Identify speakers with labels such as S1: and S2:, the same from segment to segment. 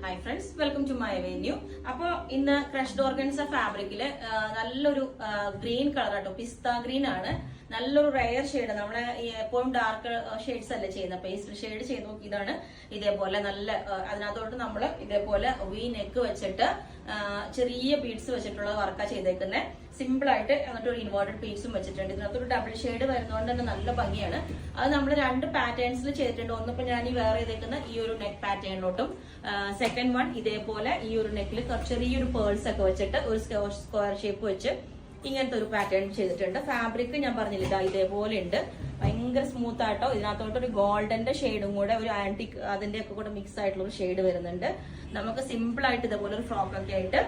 S1: Hi friends, welcome to my venue. അപ്പൊ ഇന്ന് crushed organza ഫാബ്രിക്കില് നല്ലൊരു ഗ്രീൻ കളർ ആട്ടോ, പിസ്ത ഗ്രീൻ ആണ്. നല്ലൊരു റയർ ഷെയ്ഡ്. നമ്മളെ എപ്പോഴും ഡാർക്ക് ഷെയ്ഡ്സ് അല്ലേ ചെയ്യുന്നത്, പേസ്റ്റൽ ഷെയ്ഡ് ചെയ്ത് നോക്കിയതാണ്. ഇതേപോലെ നല്ല അതിനകത്തോട്ട് നമ്മൾ ഇതേപോലെ വി നെക്ക് വെച്ചിട്ട് ചെറിയ ബീഡ്സ് വെച്ചിട്ടുള്ള വർക്കാ ചെയ്തേക്കുന്നത്. സിമ്പിൾ ആയിട്ട്. എന്നിട്ട് ഒരു ഇൻവേർട്ടഡ് പീസും വെച്ചിട്ടുണ്ട്. ഇതിനകത്തൊരു ഡബിൾ ഷെയ്ഡ് വരുന്നതുകൊണ്ട് തന്നെ നല്ല ഭംഗിയാണ്. അത് നമ്മൾ രണ്ട് പാറ്റേൺസിൽ ചെയ്തിട്ടുണ്ട്. ഒന്നിപ്പോ ഞാൻ ഈ വേറെ ചെയ്തേക്കുന്ന ഈ ഒരു നെക്ക് പാറ്റേണിലോട്ടും, സെക്കൻഡ് വൺ ഇതേപോലെ ഈ ഒരു നെക്കിൽ ചെറിയൊരു പേൾസ് ഒക്കെ വെച്ചിട്ട് ഒരു സ്ക്വയർ ഷേപ്പ് വെച്ച് ഇങ്ങനത്തെ ഒരു പാറ്റേൺ ചെയ്തിട്ടുണ്ട്. ഫാബ്രിക് ഞാൻ പറഞ്ഞില്ല, ഇതേപോലെ ഉണ്ട്. ഭയങ്കര സ്മൂത്ത് ആയിട്ടോ. ഇതിനകത്തോട്ട് ഒരു ഗോൾഡന്റെ ഷെയ്ഡും കൂടെ, ഒരു ആന്റിക് അതിന്റെ ഒക്കെ കൂടെ മിക്സ് ആയിട്ടുള്ള ഒരു ഷെയ്ഡ് വരുന്നുണ്ട്. നമുക്ക് സിമ്പിൾ ആയിട്ട് ഇതേപോലെ ഒരു ഫ്രോക്ക് ഒക്കെ ആയിട്ട്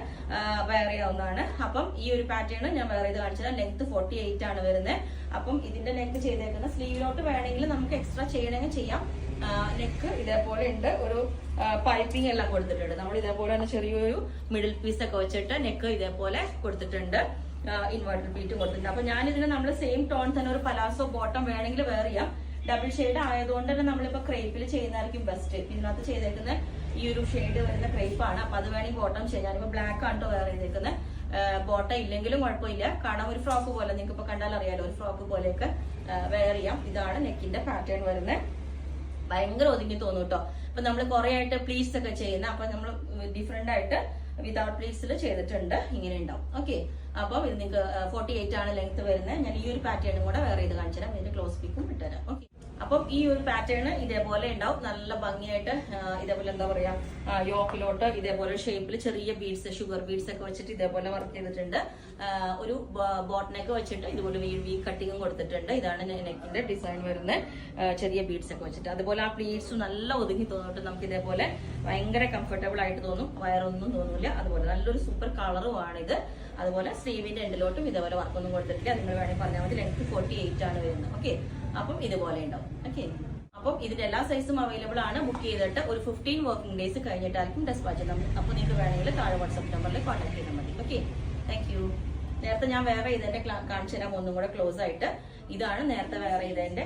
S1: വെയർ ചെയ്യാവുന്നതാണ്. അപ്പം ഈ ഒരു പാറ്റേൺ ഞാൻ വെയർ ചെയ്ത് കാണിച്ചാൽ ലെങ്ത് 48 ആണ് വരുന്നത്. അപ്പം ഇതിന്റെ നെക്ക് ചെയ്തേക്കുന്ന സ്ലീവിലോട്ട് വേണമെങ്കിൽ നമുക്ക് എക്സ്ട്രാ ചെയ്യണമെങ്കിൽ ചെയ്യാം. നെക്ക് ഇതേപോലെ ഉണ്ട്. ഒരു പൈപ്പിംഗ് എല്ലാം കൊടുത്തിട്ടുണ്ട്. നമ്മൾ ഇതേപോലെ തന്നെ ചെറിയൊരു മിഡിൽ പീസ് ഒക്കെ വെച്ചിട്ട് നെക്ക് ഇതേപോലെ കൊടുത്തിട്ടുണ്ട്. ഇൻവേർട്ടഡ് ബീറ്റ് കൊടുത്തിട്ടുണ്ട്. അപ്പൊ ഞാൻ ഇതിന് നമ്മൾ സെയിം ടോൺ തന്നെ ഒരു പലാസോ ബോട്ടം വേണമെങ്കിൽ വെയർ ചെയ്യാം. ഡബിൾ ഷെയ്ഡ് ആയതുകൊണ്ട് തന്നെ നമ്മളിപ്പോ ക്രേപ്പിൽ ചെയ്യുന്നതായിരിക്കും ബെസ്റ്റ്. ഇതിനകത്ത് ചെയ്തേക്കുന്ന ഈ ഒരു ഷെയ്ഡ് വരുന്ന ക്രേപ്പ് ആണ്. അപ്പൊ അത് വേണമെങ്കിൽ ബോട്ടം ചെയ്യാം. ഞാനിപ്പോ ബ്ലാക്ക് ആണ് വെയർ ചെയ്തേക്കുന്നത്. ബോട്ടം ഇല്ലെങ്കിലും കുഴപ്പമില്ല. കാരണം ഒരു ഫ്രോക്ക് പോലെ നിങ്ങൾക്ക് ഇപ്പൊ കണ്ടാൽ അറിയാലോ, ഒരു ഫ്രോക്ക് പോലെയൊക്കെ വെയർ ചെയ്യാം. ഇതാണ് നെക്കിന്റെ പാറ്റേൺ വരുന്നത്. ഭയങ്കര ഒതുങ്ങി തോന്നും കേട്ടോ. അപ്പൊ നമ്മൾ കുറെ ആയിട്ട് പ്ലീറ്റ്സ് ഒക്കെ ചെയ്യുന്ന, അപ്പൊ നമ്മൾ ഡിഫറെന്റ് ആയിട്ട് വിതൗട്ട് പ്ലീറ്റ്സിൽ ചെയ്തിട്ടുണ്ട്. ഇങ്ങനെ ഉണ്ടാവും. ഓക്കെ, അപ്പം ഇത് നിങ്ങൾക്ക് 48 ആണ് ലെങ്ത് വരുന്നത്. ഞാൻ ഈ ഒരു പാറ്റേണും കൂടെ വേറെ ചെയ്ത് കാണിച്ചു തരാം. ഇതിന്റെ ക്ലോസ് പിക്കും ഇട്ടുതരാം. ഓക്കെ, അപ്പം ഈ ഒരു പാറ്റേൺ ഇതേപോലെ ഉണ്ടാവും. നല്ല ഭംഗിയായിട്ട് ഇതേപോലെ എന്താ പറയാ, യോക്കിലോട്ട് ഇതേപോലെ ഷേപ്പിൽ ചെറിയ ബീഡ്സ്, ഷുഗർ ബീഡ്സ് ഒക്കെ വെച്ചിട്ട് ഇതേപോലെ വർക്ക് ചെയ്തിട്ടുണ്ട്. ഒരു ബോട്ടനൊക്കെ വെച്ചിട്ട് ഇതുപോലെ വി കട്ടിങ്ങും കൊടുത്തിട്ടുണ്ട്. ഇതാണ് നെക്കിന്റെ ഡിസൈൻ വരുന്നത്, ചെറിയ ബീഡ്സ് ഒക്കെ വെച്ചിട്ട്. അതുപോലെ ആ പ്ലീറ്റ്സ് നല്ല ഒതുങ്ങി തോന്നിട്ട് നമുക്ക് ഇതേപോലെ ഭയങ്കര കംഫർട്ടബിൾ ആയിട്ട് തോന്നും. വയറൊന്നും തോന്നില്ല. അതുപോലെ നല്ലൊരു സൂപ്പർ കളറും ആണിത്. അതുപോലെ സ്ലീവിന്റെ എൻഡിലോട്ടും ഇതേപോലെ വർക്കൊന്നും കൊടുത്തിട്ടില്ല. നിങ്ങൾ വേണമെങ്കിൽ പറഞ്ഞാൽ മതി. ലെങ്ത് 48 ആണ് വരുന്നത്. ഓക്കെ, അപ്പം ഇതുപോലെ ഉണ്ടാവും. ഓക്കെ, അപ്പം ഇതിന്റെ എല്ലാ സൈസും അവൈലബിൾ ആണ്. ബുക്ക് ചെയ്തിട്ട് ഒരു 15 വർക്കിംഗ് ഡേയ്സ് കഴിഞ്ഞിട്ടായിരിക്കും ഡെസ്പാച്ച് ചെയ്യുന്നത്. അപ്പോൾ നിങ്ങൾക്ക് വേണമെങ്കിൽ താഴെ വാട്സ്ആപ്പ് നമ്പറിൽ കോൺടാക്ട് ചെയ്താൽ മതി. Okay, thank you. നേരത്തെ ഞാൻ വേറെ ചെയ്തതിന്റെ കാണിച്ചു തരാം ഒന്നും കൂടെ ക്ലോസ് ആയിട്ട്. ഇതാണ് നേരത്തെ വേറെ ചെയ്തതിന്റെ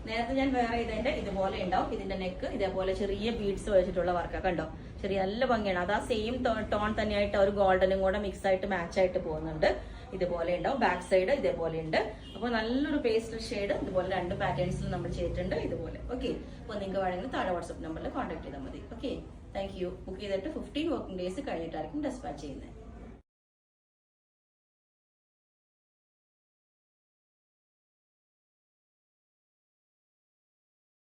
S1: നേരത്തെ ഞാൻ വേറെ ചെയ്തതിന്റെ ഇതുപോലെ ഉണ്ടാവും. ഇതിന്റെ നെക്ക് ഇതേപോലെ ചെറിയ ബീഡ്സ് വെച്ചിട്ടുള്ള വർക്കൊക്കെ ഉണ്ടോ, ചെറിയ നല്ല ഭംഗിയാണ്. അത് ആ സെയിം ടോൺ തന്നെയായിട്ട് ഒരു ഗോൾഡനും കൂടെ മിക്സ് ആയിട്ട് മാച്ച് ആയിട്ട് പോകുന്നുണ്ട്. ഇതുപോലെ ഉണ്ടാവും. ബാക്ക് സൈഡ് ഇതേപോലെ ഉണ്ട്. അപ്പോൾ നല്ലൊരു പേസ്റ്റൽ ഷെയ്ഡ് ഇതുപോലെ രണ്ട് പാറ്റേൺസിൽ നമ്മൾ ചെയ്തിട്ടുണ്ട് ഇതുപോലെ. ഓക്കെ, അപ്പോൾ നിങ്ങൾക്ക് വേണമെങ്കിൽ താഴെ വാട്സ്ആപ്പ് നമ്പറിൽ കോൺടാക്ട് ചെയ്താൽ മതി. Okay, thank you. ബുക്ക് ചെയ്തിട്ട് 15 വർക്കിംഗ് ഡേയ്സ് കഴിഞ്ഞിട്ടായിരിക്കും ഡെസ്പാച്ച് ചെയ്യുന്നത്.